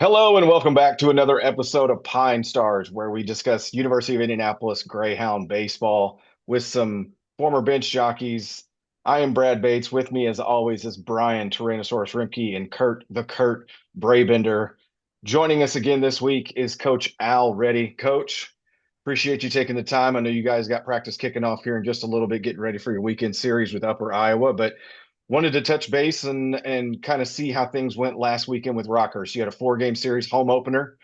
Hello and welcome back to another episode of Pine Stars, where we discuss University of Indianapolis Greyhound baseball with some former bench jockeys. I am Brad Bates. With me, as always, is Brian Tyrannosaurus Rimke and Kurt Brabender. Joining us again this week is Coach Al Reddy. Coach, appreciate you taking the time. I know you guys got practice kicking off here in just a little bit, getting ready for your weekend series with Upper Iowa, but wanted to touch base and kind of see how things went last weekend with Rockers. You had a four-game series home opener.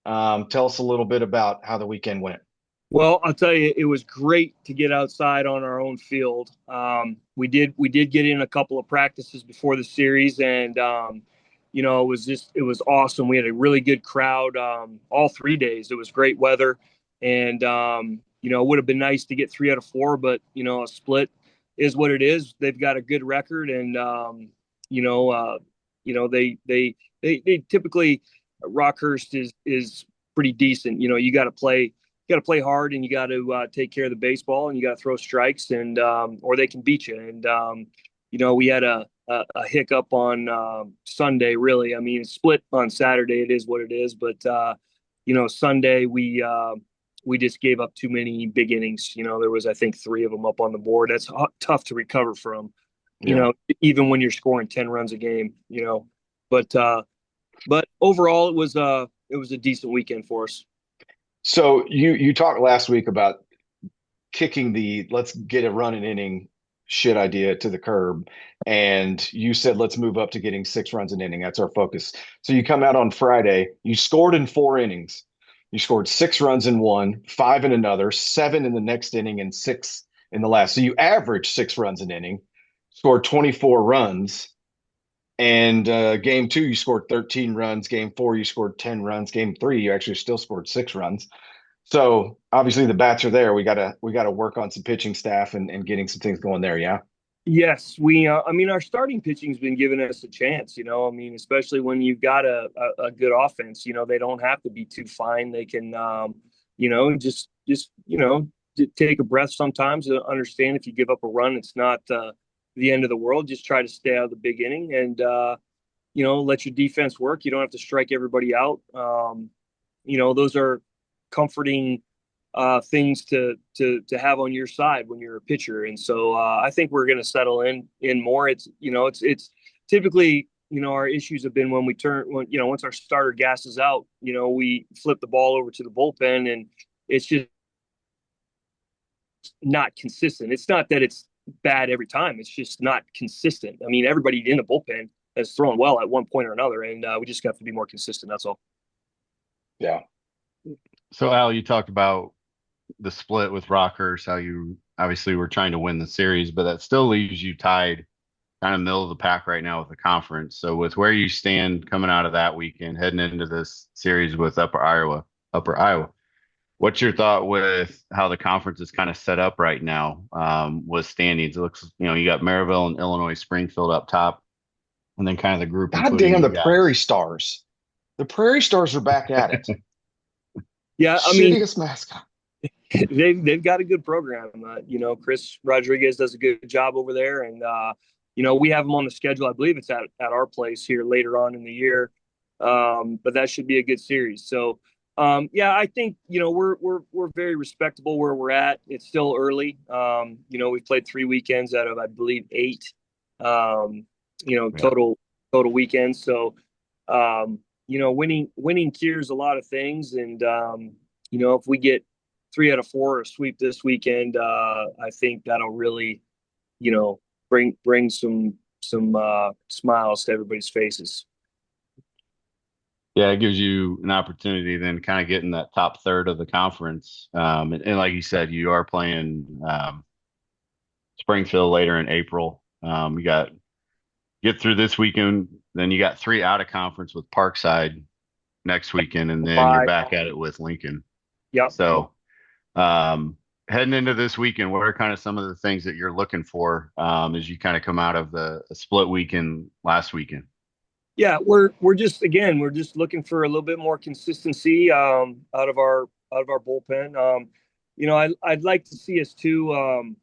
Tell us a little bit about how the weekend went. Well, I'll tell you, it was great to get outside on our own field. We did get in a couple of practices before the series, and it was awesome. We had a really good crowd all 3 days. It was great weather, and it would have been nice to get 3 out of 4, but a split is what it is. They've got a good record, and you know, uh, they typically Rockhurst is pretty decent. You got to play hard, and you got to take care of the baseball, and you got to throw strikes, and or they can beat you. And we had a hiccup on Sunday. Really, I mean, split on Saturday. It is what it is. But Sunday we just gave up too many big innings. There was, I think, 3 of them up on the board. That's tough to recover from. You Yeah. know, even when you're scoring 10 runs a game. But overall, it was a decent weekend for us. So you talked last week about kicking the let's get a run an inning shit idea to the curb. And you said, let's move up to getting 6 runs an inning. That's our focus. So you come out on Friday, you scored in 4 innings. You scored 6 runs in one, five in another, seven in the next inning, and six in the last. So you averaged 6 runs an inning, scored 24 runs. And game two, you scored 13 runs. Game four, you scored 10 runs. Game three, you actually still scored 6 runs. So obviously the bats are there. We gotta work on some pitching staff and getting some things going there. Yeah. Yes, I mean, our starting pitching's been giving us a chance, I mean, especially when you've got a good offense, they don't have to be too fine. They can, just take a breath sometimes to understand if you give up a run, it's not the end of the world. Just try to stay out of the big inning and, let your defense work. You don't have to strike everybody out. Those are comforting things to have on your side when you're a pitcher. And so I think we're going to settle in more. It's typically our issues have been when we turn when once our starter gasses out, we flip the ball over to the bullpen, and it's just not consistent. It's not that it's bad every time. It's just not consistent. I mean, everybody in the bullpen has thrown well at one point or another, and we just have to be more consistent. That's all. Yeah. So Al, you talked about the split with Rockers, how you obviously were trying to win the series, but that still leaves you tied kind of middle of the pack right now with the conference. So with where you stand coming out of that weekend, heading into this series with Upper Iowa, what's your thought with how the conference is kind of set up right now with standings? It looks, you got Maryville and Illinois Springfield up top, and then kind of the group, God including damn the you Prairie guys. Stars. The Prairie Stars are back at it. Yeah, I mean, Shittiest mascot. they've got a good program. Chris Rodriguez does a good job over there, and we have them on the schedule. I believe it's at our place here later on in the year, but that should be a good series. So, yeah, I think we're very respectable where we're at. It's still early. We've played 3 weekends out of, I believe, 8. Yeah. Total weekends. So, winning cures a lot of things, and if we get 3 out of 4 or sweep this weekend, I think that'll really, bring some smiles to everybody's faces. Yeah, it gives you an opportunity then kind of get in that top third of the conference. And like you said, you are playing Springfield later in April. You got get through this weekend, then you got 3 out of conference with Parkside next weekend, and then you're Bye. back at it with Lincoln. Yep. So heading into this weekend, what are kind of some of the things that you're looking for as you kind of come out of the split weekend last weekend? Yeah, we're just looking for a little bit more consistency out of our bullpen. I'd like to see us too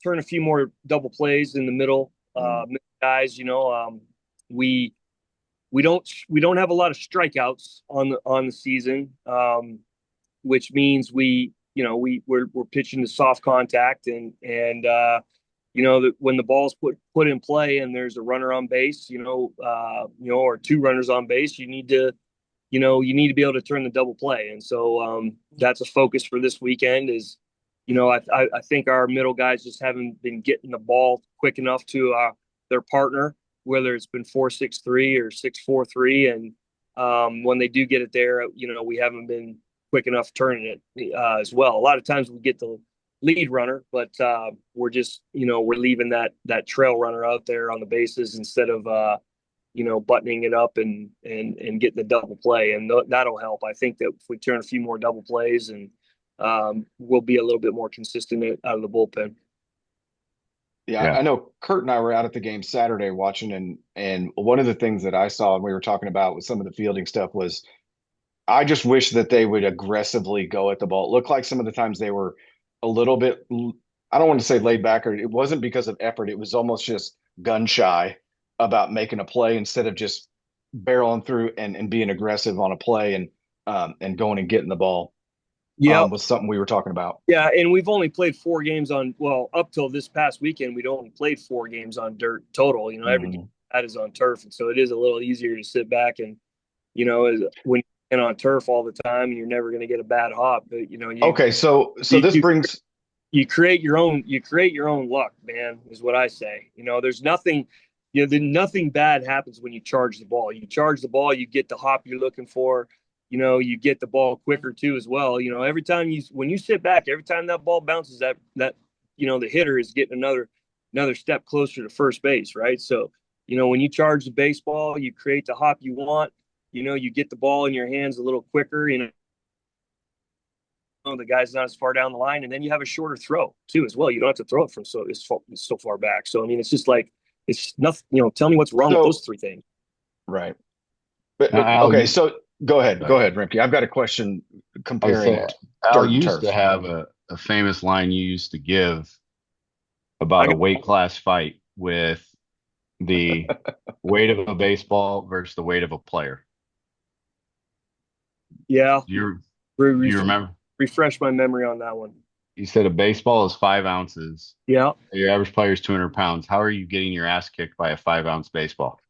turn a few more double plays in the middle, middle guys. We we don't have a lot of strikeouts on the season, which means we're pitching to soft contact and that when the ball's put in play and there's a runner on base, or two runners on base, you need to be able to turn the double play. And so that's a focus for this weekend is, I think our middle guys just haven't been getting the ball quick enough to their partner, whether it's been 4-6-3 or 6-4-3. And when they do get it there, we haven't been quick enough turning it as well. A lot of times we get the lead runner, but we're just, we're leaving that trail runner out there on the bases instead of, buttoning it up and getting the double play. And that'll help. I think that if we turn a few more double plays and we'll be a little bit more consistent out of the bullpen. Yeah, Yeah. I know Kurt and I were out at the game Saturday watching, and one of the things that I saw and we were talking about with some of the fielding stuff was I just wish that they would aggressively go at the ball. It looked like some of the times they were a little bit, I don't want to say laid back, or it wasn't because of effort. It was almost just gun shy about making a play instead of just barreling through and being aggressive on a play and going and getting the ball. Yeah. Was something we were talking about. Yeah, and we've only played 4 games up till this past weekend, we'd only played 4 games on dirt total. Every game that is on turf. And so it is a little easier to sit back and, when you're on turf all the time, you're never going to get a bad hop. But, Okay, so this brings you create your own luck, man, is what I say. There's nothing, nothing bad happens when you charge the ball. You charge the ball, you get the hop you're looking for. You get the ball quicker too as well. Every time when you sit back, every time that ball bounces, that the hitter is getting another step closer to first base, right? So, when you charge the baseball, you create the hop you want. You get the ball in your hands a little quicker. The guy's not as far down the line, and then you have a shorter throw too as well. You don't have to throw it from it's so far back. So I mean, it's just like it's nothing. Tell me what's wrong with those 3 things. Right. But Al, okay, so go ahead, Rimke. I've got a question comparing Al dirt and used turf. to have a famous line you used to give about a weight class fight with the weight of a baseball versus the weight of a player. Yeah. Do you remember? Refresh my memory on that one. You said a baseball is 5 ounces. Yeah. Your average player is 200 pounds. How are you getting your ass kicked by a 5-ounce baseball?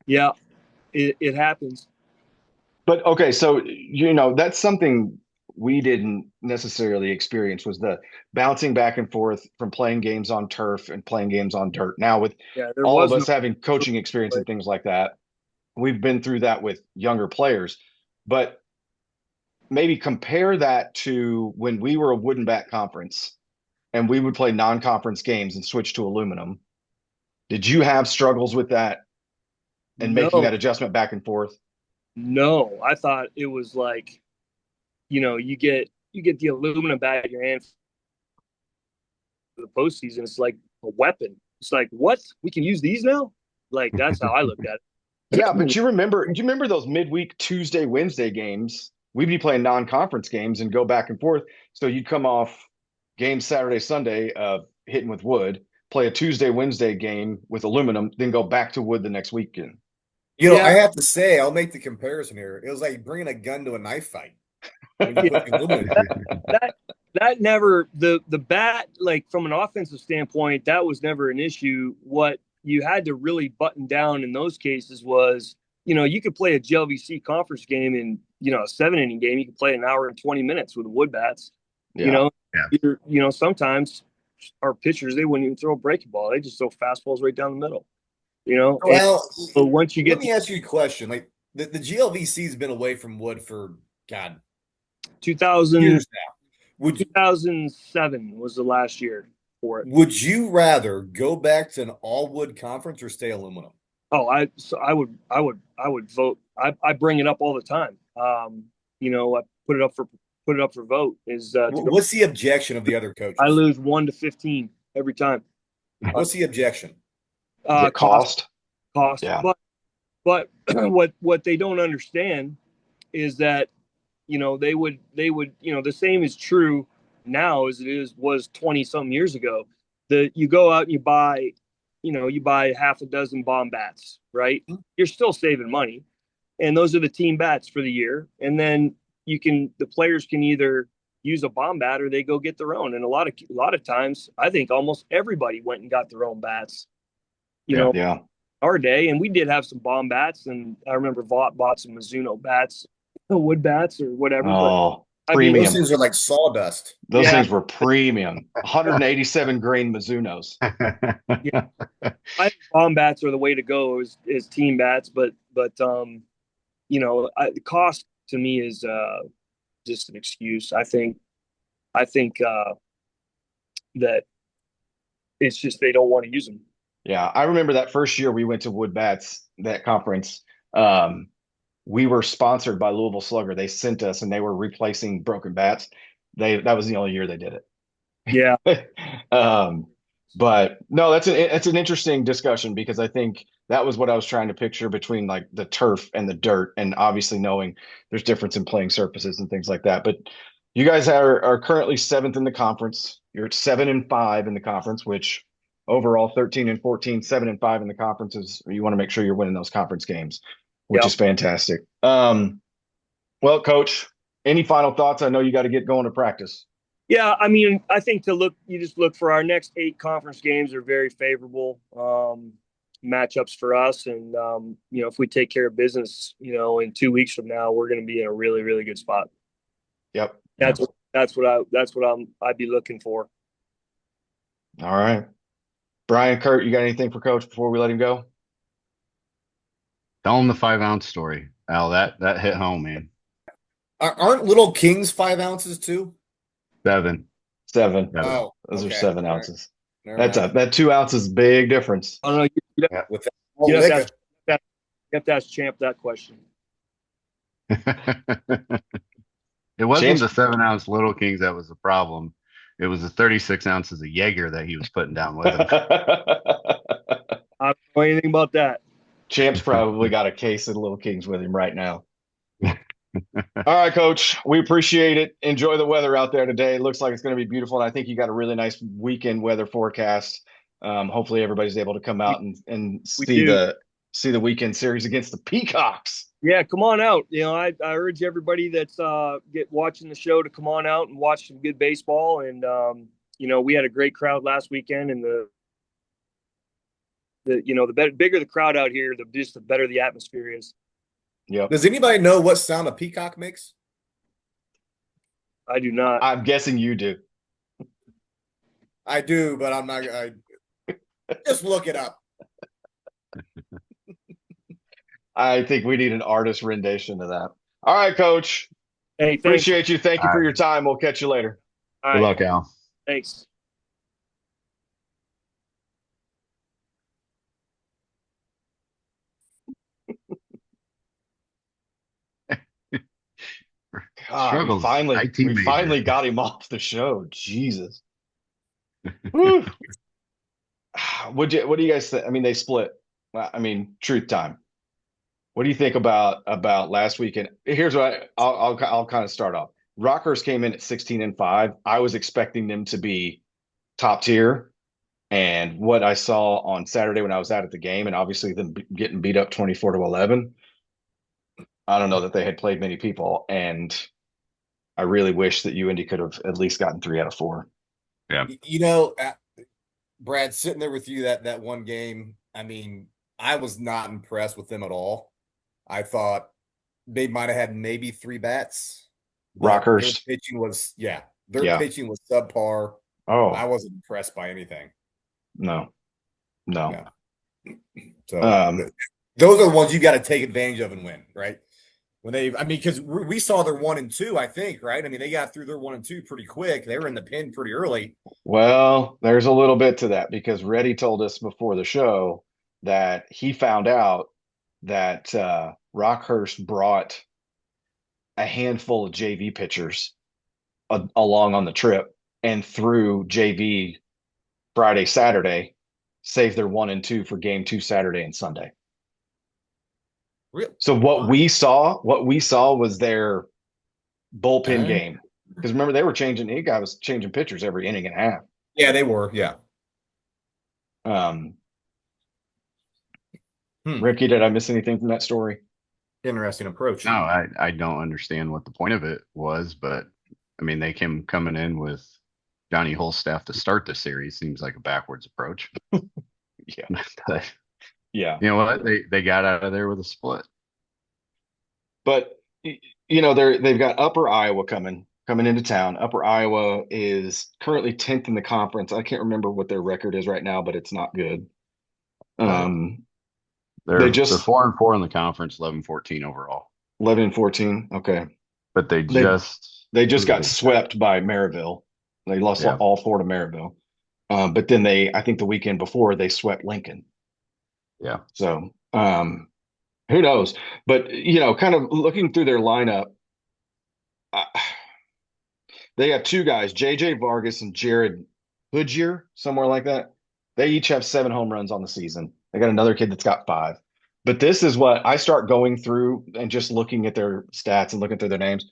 Yeah, it happens. But okay, so that's something we didn't necessarily experience was the bouncing back and forth from playing games on turf and playing games on dirt. Now with all of us having coaching experience and things like that, we've been through that with younger players. But maybe compare that to when we were a wooden bat conference and we would play non-conference games and switch to aluminum. Did you have struggles with that and making that adjustment back and forth? No, I thought it was like, you get the aluminum bat in your hand for the postseason. It's like a weapon. It's like, what? We can use these now? Like, that's how I looked at it. Yeah, but do you remember those midweek Tuesday, Wednesday games? We'd be playing non-conference games and go back and forth. So you'd come off game Saturday, Sunday, hitting with wood, play a Tuesday, Wednesday game with aluminum, then go back to wood the next weekend. I have to say, I'll make the comparison here. It was like bringing a gun to a knife fight. When you put the aluminum that never the bat, like from an offensive standpoint, that was never an issue. What you had to really button down in those cases was, you could play a GLVC conference game in, a 7-inning game. You could play an hour and 20 minutes with the wood bats. Yeah. Sometimes our pitchers, they wouldn't even throw a breaking ball. They just throw fastballs right down the middle. Well, but once you get, let me ask you a question. Like the GLVC has been away from wood for 2000 years now. 2007 was the last year for it. Would you rather go back to an all wood conference or stay aluminum? Oh, I would vote. I bring it up all the time. I put it up for vote. What's the objection of the other coaches? I lose 1-15 every time. What's the objection? Cost. Yeah. But what they don't understand is that they would the same is true now as it was 20 some years ago. That you go out and you buy you buy half a dozen bomb bats, right? You're still saving money. And those are the team bats for the year. And then the players can either use a bomb bat or they go get their own. And a lot of times, I think almost everybody went and got their own bats, Yeah. our day. And we did have some bomb bats. And I remember Vaught bought some Mizuno bats, wood bats or whatever. Oh, but I mean, premium. Those things are like sawdust. Those Yeah. things were premium. 187 grain Mizunos. Yeah. I think bomb bats are the way to go as team bats, but the cost to me is just an excuse. I think that it's just they don't want to use them. Yeah, I remember that first year we went to Wood Bats, that conference. We were sponsored by Louisville Slugger. They sent us, and they were replacing broken bats. That was the only year they did it. Yeah. But no, that's an interesting discussion, because I think that was what I was trying to picture between like the turf and the dirt, and obviously knowing there's difference in playing surfaces and things like that. But you guys are currently 7th in the conference. You're at 7-5 in the conference, which overall 13-14, 7-5 in the conferences. You want to make sure you're winning those conference games, which Yep. is fantastic. Well, Coach, any final thoughts? I know you got to get going to practice. Yeah, I mean, I think you just look for our next 8 conference games are very favorable matchups for us, and if we take care of business, in 2 weeks from now, we're going to be in a really, really good spot. Yep. That's what I'd be looking for. All right, Brian, Kurt, you got anything for Coach before we let him go? Tell him the 5-ounce story, Al. That hit home, man. Aren't Little Kings 5 ounces too? 7. 7. Oh, Those okay. are 7 All right. ounces. Never That's mind. that 2 ounces, big difference. I don't know. You With that whole have liquor. to ask Champ that question. It wasn't Champs- the 7-ounce Little Kings that was the problem. It was the 36 ounces of Jaeger that he was putting down with him. I don't know anything about that. Champ's probably got a case of Little Kings with him right now. All right, Coach, we appreciate it. Enjoy the weather out there today. It looks like it's going to be beautiful, and I think you got a really nice weekend weather forecast. Hopefully everybody's able to come out and see the weekend series against the Peacocks. Yeah, come on out. I urge everybody that's watching the show to come on out and watch some good baseball. And we had a great crowd last weekend, and the bigger the crowd out here, the better the atmosphere is. Yep. Does anybody know what sound a peacock makes? I do not. I'm guessing you do. I do, but I'm not. Just look it up. I think we need an artist rendition of that. All right, Coach. Hey, thanks. Appreciate you. Thank you for All right. your time. We'll catch you later. All Good right. luck, Al. Thanks. God, Struggles. we IT finally major. got him off the show. Jesus. Whew. What do you guys think? I mean, they split. Well, I mean, truth time. What do you think about last weekend? Here's what I'll kind of start off. Rockhurst came in at 16-5. I was expecting them to be top tier, and what I saw on Saturday when I was out at the game, and obviously them getting beat up 24-11. I don't know that they had played many people, and I really wish that UIndy could have at least gotten 3 out of 4. Yeah. Brad, sitting there with you that one game, I mean, I was not impressed with them at all. I thought they might have had maybe 3 bats. Rockhurst. Their pitching was pitching was subpar. Oh, I wasn't impressed by anything. no. So those are the ones you got to take advantage of and win, right? Because we saw their 1 and 2, I think, right? I mean, they got through their 1 and 2 pretty quick. They were in the pen pretty early. Well, there's a little bit to that, because Reddy told us before the show that he found out that Rockhurst brought a handful of JV pitchers along on the trip and threw JV Friday, Saturday, saved their 1 and 2 for game 2 Saturday and Sunday. Really? So what we saw was their bullpen game. Because remember, they were changing. Guy was changing pitchers every inning and a half. Yeah, they were. Yeah. Ricky, did I miss anything from that story? Interesting approach. No, I don't understand what the point of it was, but I mean, they came coming in with Johnny Holstaff to start the series. Seems like a backwards approach. Yeah. But Yeah. you know what? They got out of there with a split. But they've got Upper Iowa coming into town. Upper Iowa is currently 10th in the conference. I can't remember what their record is right now, but it's not good. They They're just 4-4 in the conference, 11-14 overall. 11 and 14. Okay. But they They just just got swept by Maryville. They lost Yeah. all four to Maryville. But then I think the weekend before, they swept Lincoln. Yeah. So who knows? But kind of looking through their lineup, they have two guys, JJ Vargas and Jared Hoodgier, somewhere like that. They each have 7 home runs on the season. They got another kid that's got 5. But this is what I start going through and just looking at their stats and looking through their names.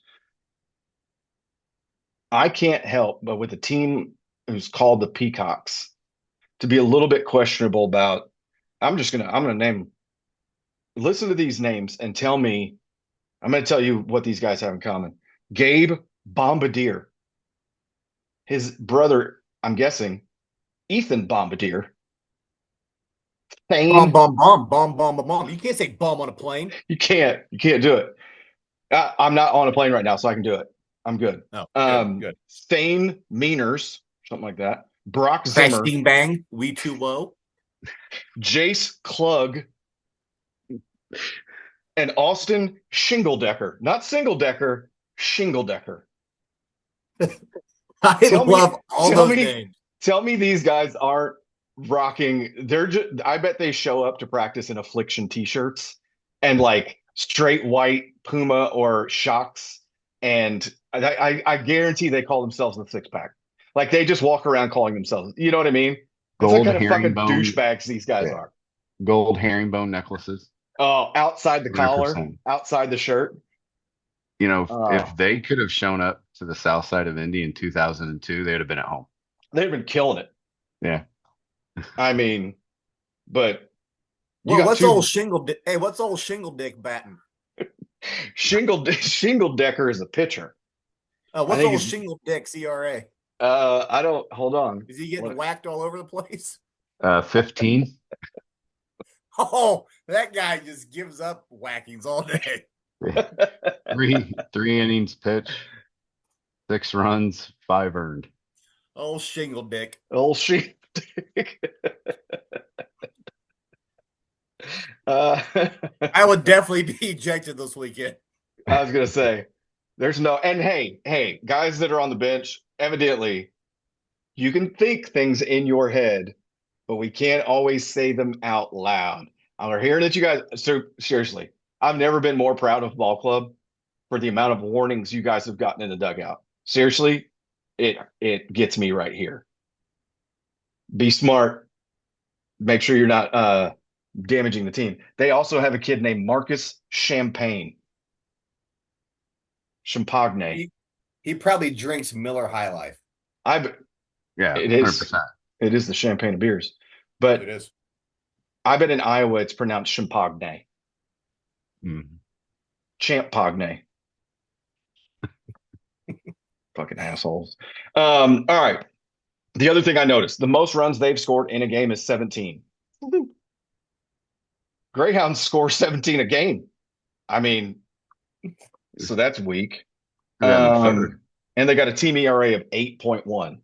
I can't help but with a team who's called the Peacocks to be a little bit questionable about. I'm gonna name. Listen to these names and tell me. I'm gonna tell you what these guys have in common. Gabe Bombardier, his brother, I'm guessing, Ethan Bombardier. Bomb, bomb, bomb, bomb, bomb, bomb, bomb. You can't say bomb on a plane. You can't do it. I'm not on a plane right now, so I can do it. I'm good. Oh, good. Thane Meaners, something like that. Brock Zimmer. Bang, bang. We too low. Jace Klug. And Austin Shingledecker. Not Singledecker, Shingledecker. I love all those names. Tell me these guys aren't rocking. They're just, I bet they show up to practice in Affliction t-shirts and like straight white Puma or Shocks. And I guarantee they call themselves the 6-pack. Like they just walk around calling themselves. You know what I mean? That's what kind of fucking douchebags these guys are. Gold herringbone necklaces. Oh, outside the 100%. collar, outside the shirt. If they could have shown up to the south side of Indy in 2002, they'd have been at home. They'd have been killing it. Yeah. I mean, but what's old Shingle Dick batting? Shingledecker is a pitcher. What's old Shingle Dick's ERA? I don't. Hold on. Is he getting whacked all over the place? 15. Oh, that guy just gives up whackings all day. Three innings pitch, 6 runs, 5 earned. Old Shingle Dick. Old Shingle Dick. I would definitely be ejected this weekend. I was gonna say, there's no. And hey, guys that are on the bench, evidently, you can think things in your head, but we can't always say them out loud. I'm hearing that you guys. So seriously, I've never been more proud of ball club for the amount of warnings you guys have gotten in the dugout. Seriously, it gets me right here. Be smart. Make sure you're not damaging the team. They also have a kid named Marcus Champagne. He probably drinks Miller High Life. Yeah, it is. 100%. It is the champagne of beers, but it is. I bet in Iowa it's pronounced Champagne. Mm-hmm. Champagne. Fucking assholes. All right. The other thing I noticed, the most runs they've scored in a game is 17. Greyhounds score 17 a game. I mean, so that's weak. And they got a team ERA of 8.1.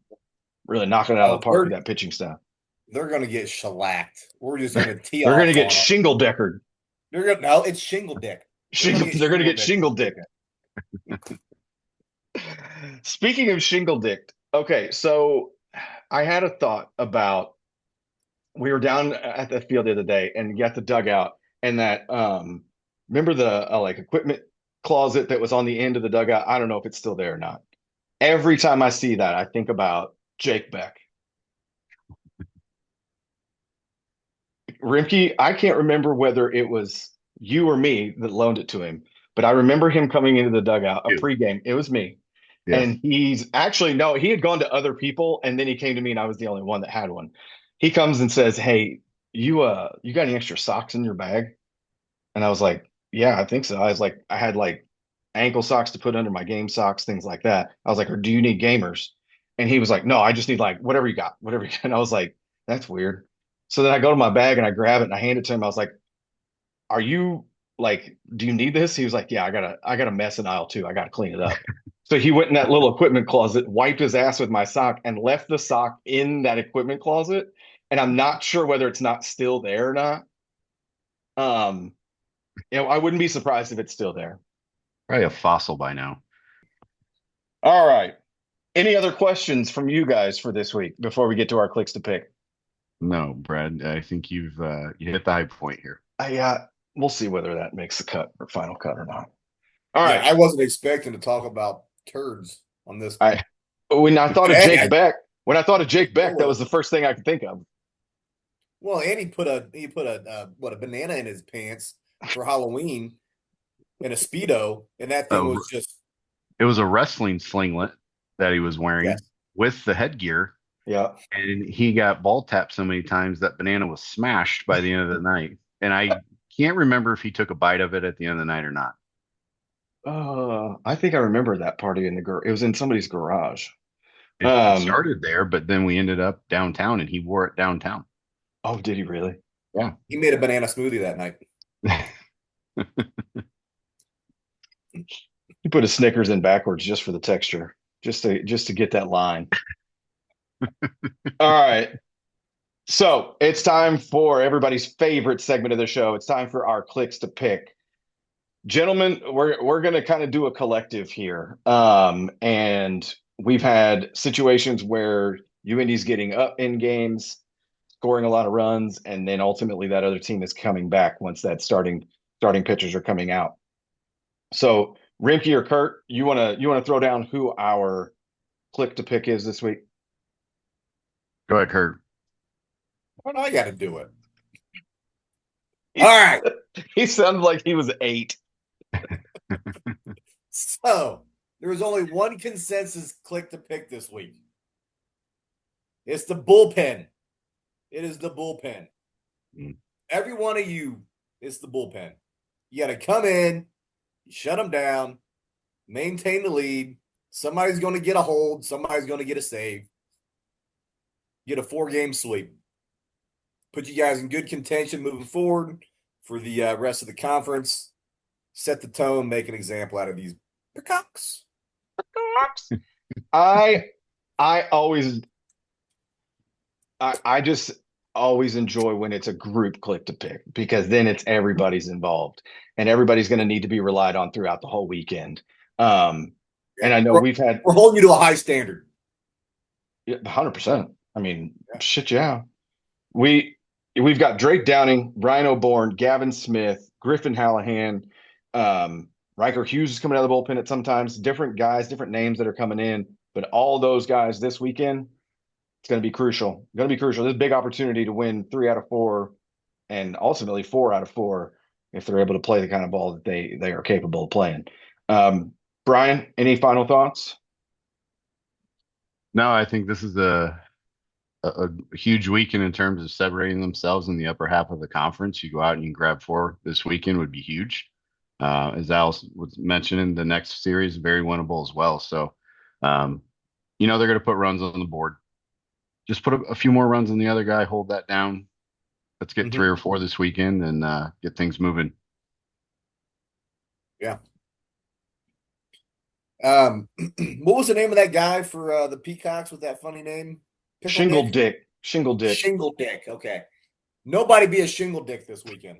Really knocking it out of the park with that pitching staff. They're going to get shellacked. We're just going to tee off. They're going to get shingle-deckered. No, it's Shingle Dick. They're going to get Shingle Dick. Speaking of Shingle Dick, okay, so I had a thought about, we were down at the field the other day and got the dugout and that, remember the like equipment closet that was on the end of the dugout? I don't know if it's still there or not. Every time I see that, I think about Jake Beck. Rimke, I can't remember whether it was you or me that loaned it to him, but I remember him coming into the dugout, a pregame. It was me. Yes. And he's actually, no, he had gone to other people and then he came to me and I was the only one that had one. He comes and says, "Hey, you got any extra socks in your bag? And I was like, yeah, I think so. I was like, I had like ankle socks to put under my game socks, things like that. I was like, or do you need gamers? And he was like, no, I just need like whatever you got, whatever you got. And I was like, that's weird. So then I go to my bag and I grab it and I hand it to him. I was like, are you like, do you need this? He was like, yeah, I got a mess in aisle two. I gotta clean it up. So he went in that little equipment closet, wiped his ass with my sock, and left the sock in that equipment closet. And I'm not sure whether it's not still there or not. Um, I wouldn't be surprised if it's still there. Probably a fossil by now. All right. Any other questions from you guys for this week before we get to our clicks to pick? No, Brad, I think you hit the high point here. We'll see whether that makes the cut or final cut or not. All Yeah, right. I wasn't expecting to talk about turds on this. I when I thought of Hey, Jake Beck, when I thought of Jake Beck, that was the first thing I could think of. Well, and he put a banana in his pants for Halloween in a Speedo, and that thing was just It was a wrestling singlet that he was wearing yes. with the headgear. Yeah. And he got ball tapped so many times that banana was smashed by the end of the night. And I can't remember if he took a bite of it at the end of the night or not. I think I remember that party in it was in somebody's garage. It started there, but then we ended up downtown and he wore it downtown. Oh, did he really? Yeah. He made a banana smoothie that night. He put his Snickers in backwards just for the texture, just to get that line. All right. So it's time for everybody's favorite segment of the show. It's time for our clicks to pick. Gentlemen, we're gonna kind of do a collective here. And we've had situations where UND's getting up in games, scoring a lot of runs, and then ultimately that other team is coming back once that starting pitchers are coming out. So Rimke or Kurt, you wanna throw down who our click to pick is this week? Go ahead, Kurt. I got to do it. All right. He sounded like he was 8. So there was only one consensus click to pick this week. It's the bullpen. It is the bullpen. Every one of you is the bullpen. You got to come in, shut them down, maintain the lead. Somebody's going to get a hold. Somebody's going to get a save. Get a 4-game sweep. Put you guys in good contention moving forward for the rest of the conference. Set the tone, make an example out of these peacocks. I just always enjoy when it's a group click to pick because then it's everybody's involved and everybody's going to need to be relied on throughout the whole weekend. And I know we're holding you to a high standard. 100%. I mean, shit, yeah. We've got Drake Downing, Brian O'Born, Gavin Smith, Griffin Hallahan, Riker Hughes is coming out of the bullpen at sometimes. Different guys, different names that are coming in, but all those guys this weekend, it's going to be crucial. Going to be crucial. This is a big opportunity to win 3 out of 4, and ultimately 4 out of 4 if they're able to play the kind of ball that they are capable of playing. Brian, any final thoughts? No, I think this is a huge weekend in terms of separating themselves in the upper half of the conference. You go out and you grab 4 this weekend would be huge. As Al was mentioning, the next series is very winnable as well. So, they're going to put runs on the board. Just put a few more runs on the other guy, hold that down. Let's get 3 or 4 this weekend and get things moving. Yeah. What was the name of that guy for the Peacocks with that funny name? Shingledicking. Shingledicking. Okay. Nobody be a Shingledicking this weekend.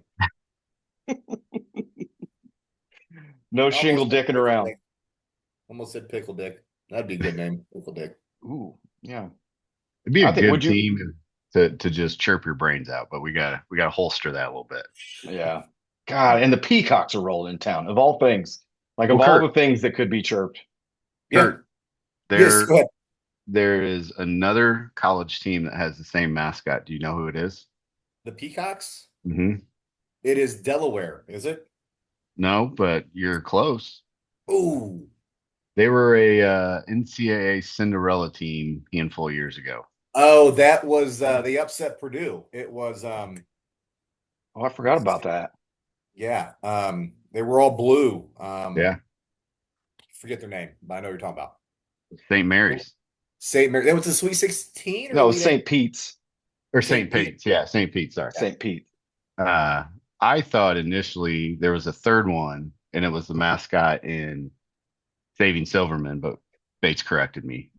No Shingledicking around. Almost said Pickle Dick. That'd be a good name, Pickle Dick. Ooh, yeah. It'd be a good team to just chirp your brains out, but we gotta holster that a little bit. Yeah. God, and the Peacocks are rolling in town, of all things. Like, of all the things that could be chirped. Kurt, yes, go ahead. There is another college team that has the same mascot. Do you know who it is? The Peacocks? Mm-hmm. It is Delaware, is it? No, but you're close. Ooh. They were a NCAA Cinderella team a handful of years ago. Oh, that was they upset Purdue. It was Oh, I forgot about that. yeah. They were all blue. Yeah, Forget their name, but I know what you're talking about. St. Mary's St. Mary. That was the Sweet 16 or No, Elite Eight? St. Pete's. or St. St. Pete. Pete's. Yeah, St. Pete's. Sorry. St. Pete. Uh, I thought initially there was a third one, and it was the mascot in Saving Silverman, but Bates corrected me.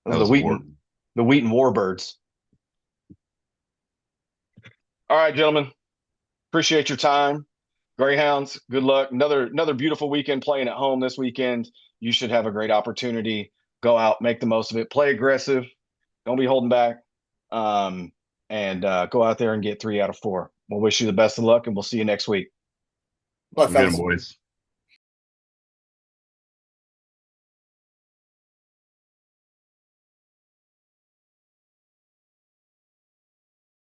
That The was Wheaton Warbirds. All right, gentlemen. Appreciate your time. Greyhounds, good luck. Another beautiful weekend playing at home this weekend. You should have a great opportunity. Go out, make the most of it. Play aggressive. Don't be holding back. And go out there and get 3 out of 4. We'll wish you the best of luck, and we'll see you next week. Look, Get 'em, fellas. boys.